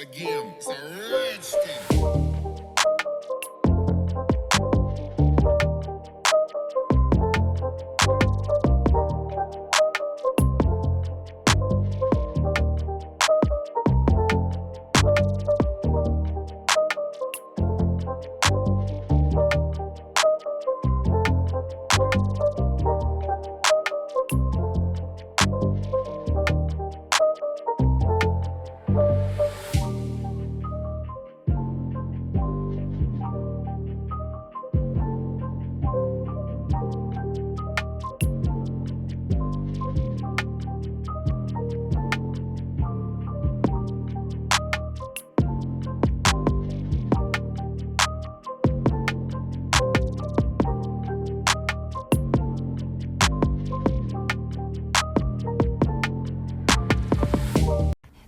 again. It's a rich thing.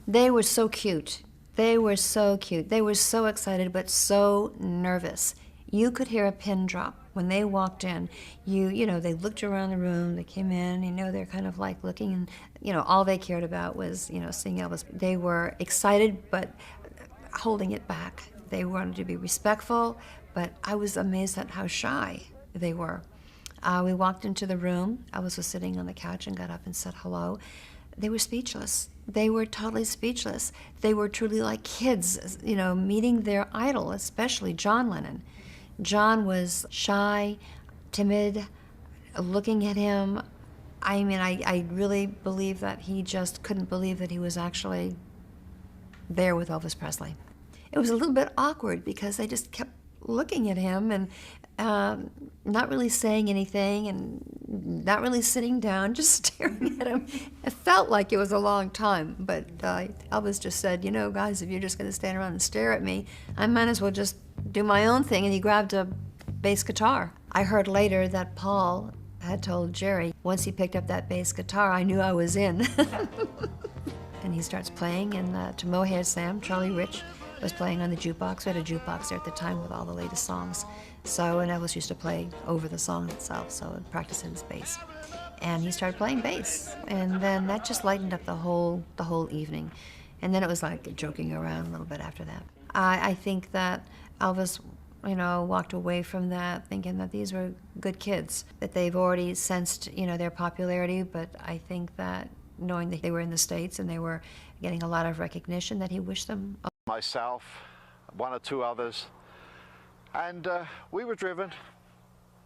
They were so cute. They were so cute. They were so excited, but so nervous. You could hear a pin drop when they walked in. You know, they looked around the room, they came in, they're kind of like looking, and, all they cared about was, seeing Elvis. They were excited, but holding it back. They wanted to be respectful, but I was amazed at how shy they were. We walked into the room. Elvis was sitting on the couch and got up and said hello. They were speechless. They were totally speechless. They were truly like kids, meeting their idol, especially John Lennon. John was shy, timid, looking at him. I mean, I really believe that he just couldn't believe that he was actually there with Elvis Presley. It was a little bit awkward because they just kept looking at him and not really saying anything and not really sitting down, just staring at him. It felt like it was a long time, but Elvis just said, guys, if you're just going to stand around and stare at me, I might as well just do my own thing, and he grabbed a bass guitar. I heard later that Paul had told Jerry, once he picked up that bass guitar, I knew I was in. And he starts playing, and to Mohair Sam, Charlie Rich was playing on the jukebox. We had a jukebox there at the time with all the latest songs. So, and Elvis used to play over the song itself, so I'd practice his bass. And he started playing bass, and then that just lightened up the whole evening. And then it was like joking around a little bit after that. I think that Elvis, walked away from that thinking that these were good kids, that they've already sensed, their popularity, but I think that knowing that they were in the States and they were getting a lot of recognition, that he wished them. Myself, one or two others, and we were driven.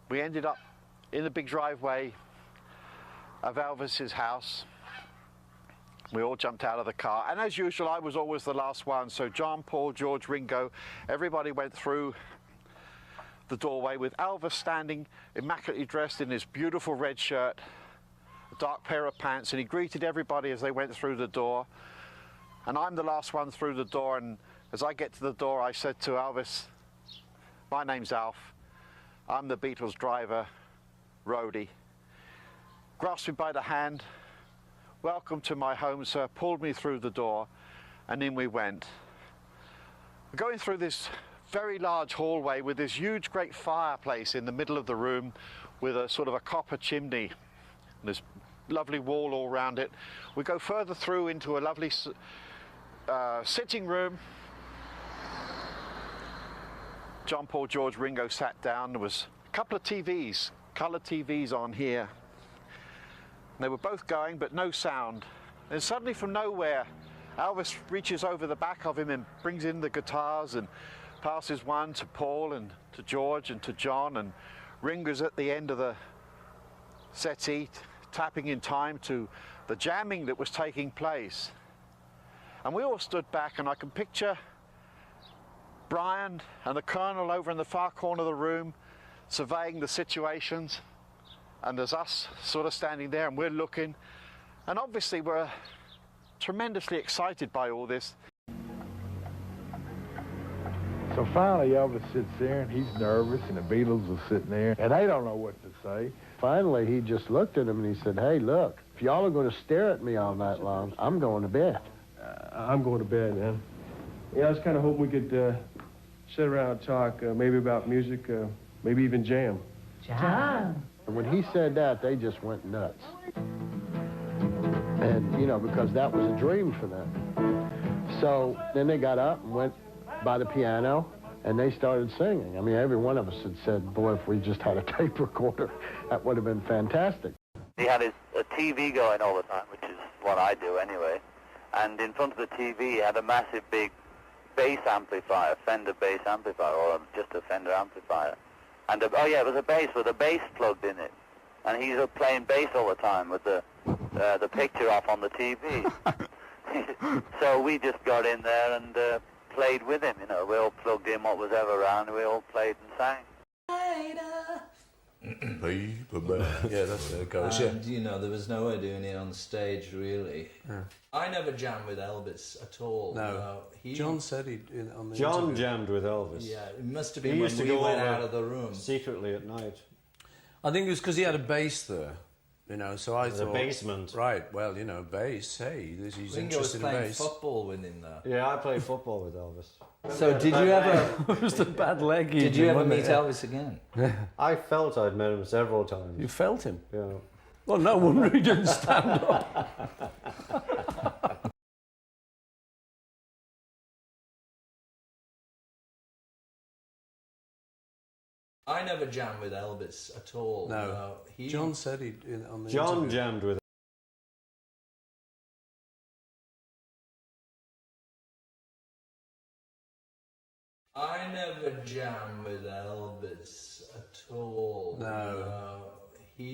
We ended up in the big driveway of Elvis's house. We all jumped out of the car, and as usual, I was always the last one. So John, Paul, George, Ringo, everybody went through the doorway with Elvis standing immaculately dressed in his beautiful red shirt, a dark pair of pants, and he greeted everybody as they went through the door. And I'm the last one through the door, and as I get to the door, I said to Elvis, my name's Alf, I'm the Beatles driver, roadie. Grasped me by the hand, welcome to my home, sir, pulled me through the door, and in we went. We're going through this very large hallway with this huge, great fireplace in the middle of the room with a sort of a copper chimney, and this lovely wall all around it. We go further through into a lovely sitting room. John, Paul, George, Ringo sat down. There was a couple of TVs, colour TVs on here. And they were both going, but no sound. And suddenly from nowhere, Elvis reaches over the back of him and brings in the guitars and passes one to Paul and to George and to John, and Ringo's at the end of the settee, tapping in time to the jamming that was taking place. And we all stood back, and I can picture Brian and the Colonel over in the far corner of the room surveying the situations, and there's us sort of standing there, and we're looking, and obviously we're tremendously excited by all this. So finally Elvis sits there, and he's nervous, and the Beatles are sitting there, and they don't know what to say. Finally, he just looked at him and he said, hey, look, if y'all are going to stare at me all night long, I'm going to bed. I'm going to bed, man. Yeah, I was kind of hoping we could sit around and talk, maybe about music, maybe even jam. Jam? And when he said that, they just went nuts. And, because that was a dream for them. So then they got up and went by the piano, and they started singing. I mean, every one of us had said, boy, if we just had a tape recorder, that would have been fantastic. He had a TV going all the time, which is what I do anyway. And in front of the TV, he had a massive big bass amplifier, Fender bass amplifier, or just a Fender amplifier. And oh yeah, it was a bass with a bass plugged in it. And he's playing bass all the time with the picture off on the TV. So we just got in there and played with him, you know. We all plugged in what was ever around, we all played and sang. Yeah, that's how it goes, And, you know, there was no way doing it on stage, really. Yeah. I never jammed with Elvis at all. No. John said he on the John interview. jammed with Elvis. Yeah, it must have been when we went out of the room. Secretly at night. I think it was because he had a bass there, you know, so I thought... A basement. Right, well, you know, bass, hey, he's Ringo was interested in playing bass. football with him, though. Yeah, I played football with Elvis. So did you ever... It was the bad leg. Did you ever meet Elvis again? I felt I'd met him several times. You felt him? Yeah. Well, no wonder he didn't stand up. I never jammed with Elvis at all. No. John said he on the John interview. jammed with I never jammed with Elvis at all. No.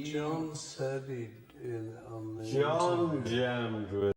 John said he on the John interview. jammed with